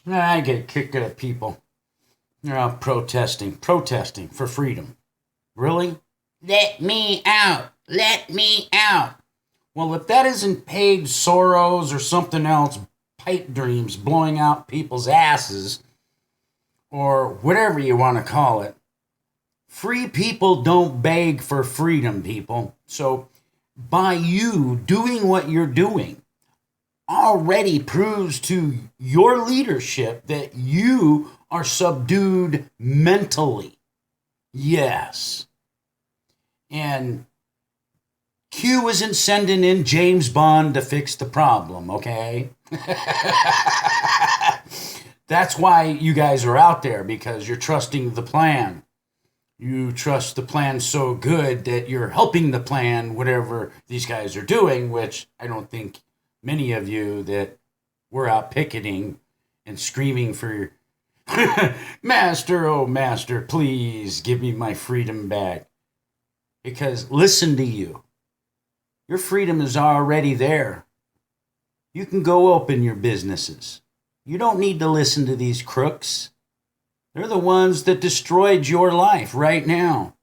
I get a kick out of people. They're out protesting for freedom. Really? Let me out. Let me out. Well, if that isn't paid Soros or something else, pipe dreams blowing out people's asses, or whatever you want to call it, free people don't beg for freedom, people. So by you doing what you're doing already proves to your leadership that you are subdued mentally. Yes. And Q isn't sending in James Bond to fix the problem, okay? That's why you guys are out there, because you're trusting the plan. You trust the plan so good that you're helping the plan, whatever these guys are doing, which I don't think many of you that were out picketing and screaming for Master, oh Master, please give me my freedom back. Because listen to you. Your freedom is already there. You can go open your businesses. You don't need to listen to these crooks. They're the ones that destroyed your life right now.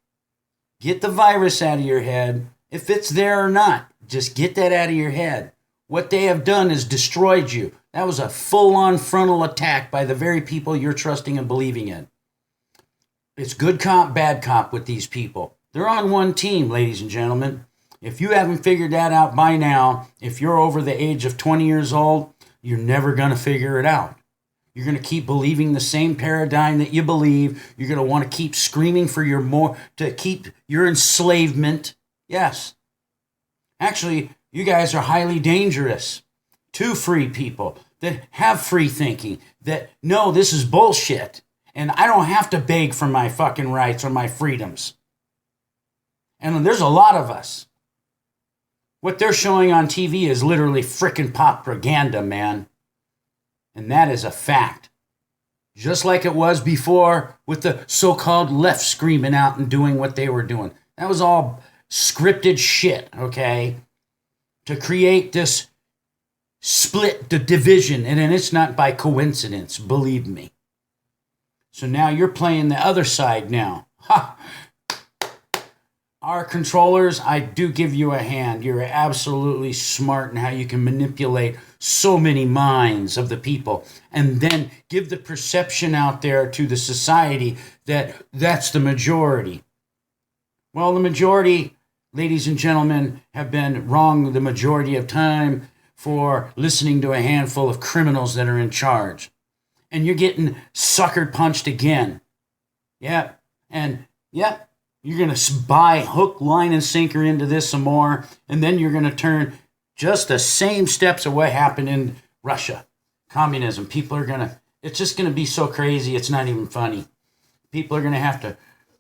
Get the virus out of your head. If it's there or not, just get that out of your head. What they have done is destroyed you. That was a full-on frontal attack by the very people you're trusting and believing in. It's good cop, bad cop with these people. They're on one team, ladies and gentlemen. If you haven't figured that out by now, if you're over the age of 20 years old, you're never going to figure it out. You're going to keep believing the same paradigm that you believe. You're going to want to keep screaming for to keep your enslavement. Yes. Actually, you guys are highly dangerous to free people that have free thinking, that know this is bullshit, and I don't have to beg for my fucking rights or my freedoms. And there's a lot of us. What they're showing on TV is literally frickin' propaganda, man. And that is a fact. Just like it was before with the so-called left screaming out and doing what they were doing. That was all scripted shit, okay? To create this split, the division, and it's not by coincidence, believe me. So now you're playing the other side now. Ha! Our controllers, I do give you a hand. You're absolutely smart in how you can manipulate so many minds of the people and then give the perception out there to the society that that's the majority. Well, the majority, ladies and gentlemen, have been wrong the majority of time for listening to a handful of criminals that are in charge. And you're getting sucker punched again. Yep. And yep. You're going to buy hook, line, and sinker into this some more, and then you're going to turn just the same steps of what happened in Russia. Communism. People are going to, it's just going to be so crazy, it's not even funny. People are going to have to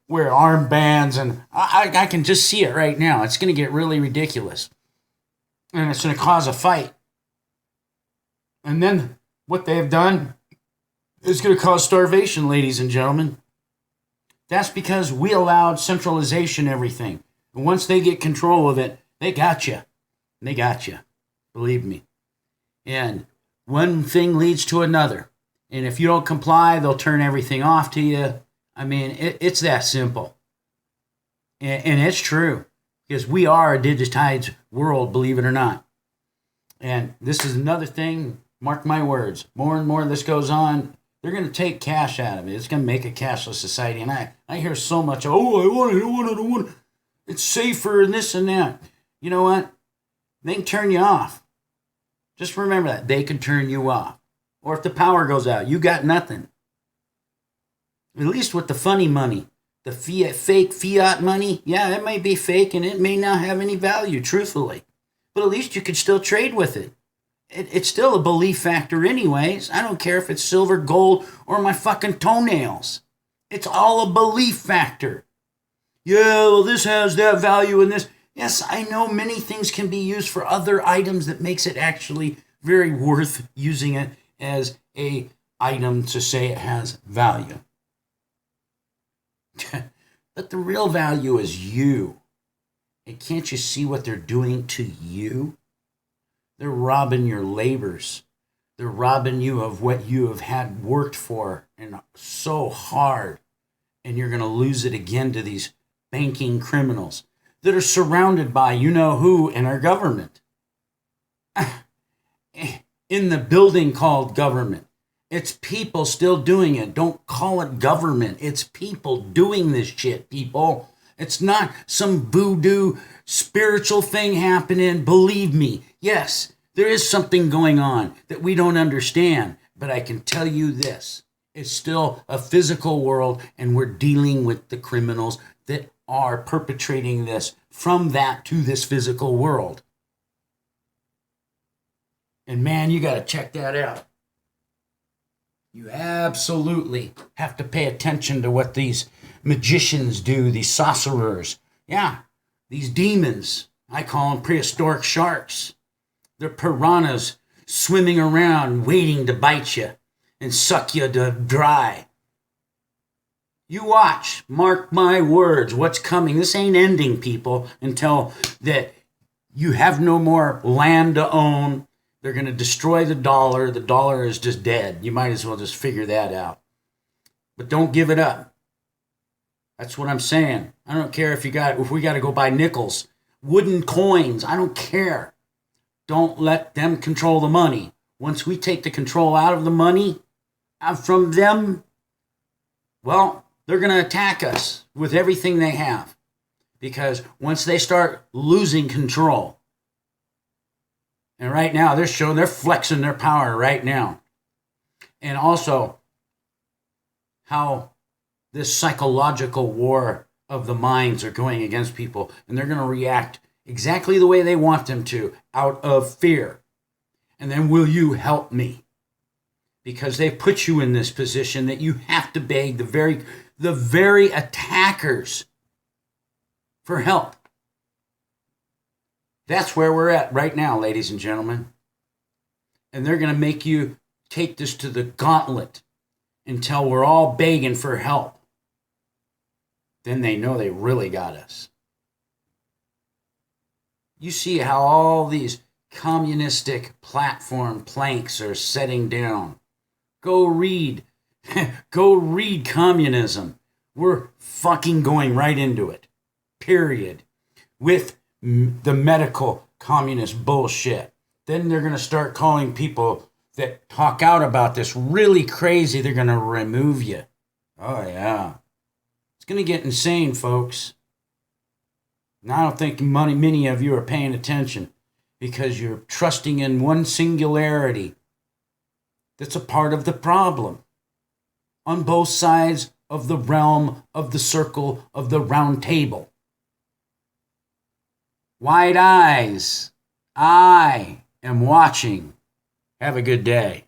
wear armbands, and I can just see it right now. It's going to get really ridiculous. And it's going to cause a fight. And then what they've done is going to cause starvation, ladies and gentlemen. That's because we allowed centralization everything. And once they get control of it, they got you. They got you. Believe me. And one thing leads to another. And if you don't comply, they'll turn everything off to you. I mean, it's that simple. And it's true. Because we are a digitized world, believe it or not. And this is another thing, mark my words, more and more this goes on, they're going to take cash out of it. It's going to make a cashless society. And I hear so much, oh, I want it. It's safer and this and that. You know what? They can turn you off. Just remember that. They can turn you off. Or if the power goes out, you got nothing. At least with the funny money. The fake fiat money, yeah, it may be fake and it may not have any value, truthfully. But at least you could still trade with it. It's still a belief factor anyways. I don't care if it's silver, gold, or my fucking toenails. It's all a belief factor. Yeah, well, this has that value and this. Yes, I know many things can be used for other items that makes it actually very worth using it as a item to say it has value. But the real value is you. And can't you see what they're doing to you? They're robbing your labors. They're robbing you of what you have had worked for and so hard. And you're going to lose it again to these banking criminals that are surrounded by you know who in our government. In the building called government. It's people still doing it. Don't call it government. It's people doing this shit, people. It's not some voodoo spiritual thing happening. Believe me, yes, there is something going on that we don't understand. But I can tell you this. It's still a physical world, and we're dealing with the criminals that are perpetrating this from that to this physical world. And man, you got to check that out. You absolutely have to pay attention to what these magicians do, these sorcerers. Yeah, these demons. I call them prehistoric sharks. They're piranhas swimming around waiting to bite you and suck you to dry. You watch, mark my words, what's coming. This ain't ending, people, until that you have no more land to own. They're going to destroy the dollar. The dollar is just dead. You might as well just figure that out. But don't give it up. That's what I'm saying. I don't care if we got to go buy nickels, wooden coins. I don't care. Don't let them control the money. Once we take the control out of the money, from them, well, they're going to attack us with everything they have. Because once they start losing control, and right now, they're flexing their power right now. And also, how this psychological war of the minds are going against people. And they're going to react exactly the way they want them to, out of fear. And then, will you help me? Because they've put you in this position that you have to beg the very attackers for help. That's where we're at right now, ladies and gentlemen. And they're going to make you take this to the gauntlet until we're all begging for help. Then they know they really got us. You see how all these communistic platform planks are setting down. Go read. Go read communism. We're fucking going right into it. Period. With the medical communist bullshit. Then they're going to start calling people that talk out about this really crazy. They're going to remove you. Oh, yeah. It's going to get insane, folks. And I don't think many of you are paying attention because you're trusting in one singularity that's a part of the problem on both sides of the realm of the circle of the round table. Wide eyes. I am watching. Have a good day.